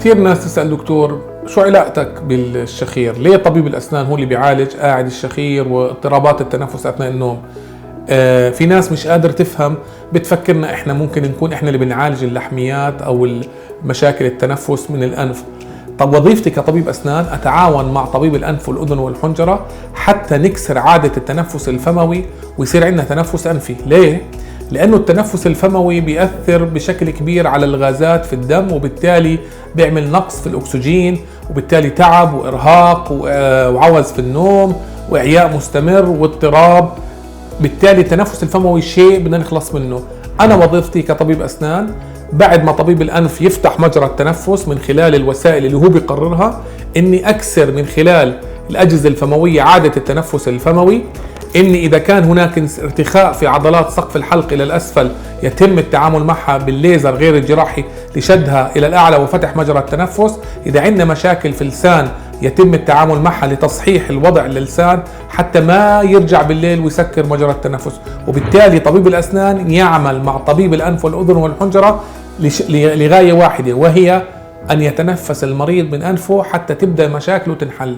كثير ناس تسأل دكتور شو علاقتك بالشخير؟ ليه طبيب الأسنان هو اللي بيعالج قاعد الشخير واضطرابات التنفس أثناء النوم؟ في ناس مش قادر تفهم، بتفكرنا احنا ممكن نكون احنا اللي بنعالج اللحميات او مشاكل التنفس من الأنف. طب وظيفتي كطبيب أسنان أتعاون مع طبيب الأنف والأذن والحنجرة حتى نكسر عادة التنفس الفموي ويصير عندنا تنفس أنفي. ليه؟ لأنه التنفس الفموي بيأثر بشكل كبير على الغازات في الدم، وبالتالي بيعمل نقص في الأكسجين، وبالتالي تعب وإرهاق وعوز في النوم وإعياء مستمر واضطراب. بالتالي التنفس الفموي شيء بدنا نخلص منه. أنا وظيفتي كطبيب أسنان بعد ما طبيب الأنف يفتح مجرى التنفس من خلال الوسائل اللي هو بيقررها، إني أكسر من خلال الأجهزة الفموية عادة التنفس الفموي. إني إذا كان هناك ارتخاء في عضلات سقف الحلق إلى الأسفل يتم التعامل معها بالليزر غير الجراحي لشدها إلى الأعلى وفتح مجرى التنفس. إذا عندنا مشاكل في اللسان يتم التعامل معها لتصحيح الوضع للسان حتى ما يرجع بالليل ويسكر مجرى التنفس. وبالتالي طبيب الأسنان يعمل مع طبيب الأنف والأذن والحنجرة لغاية واحدة، وهي أن يتنفس المريض من أنفه حتى تبدأ مشاكله تنحل.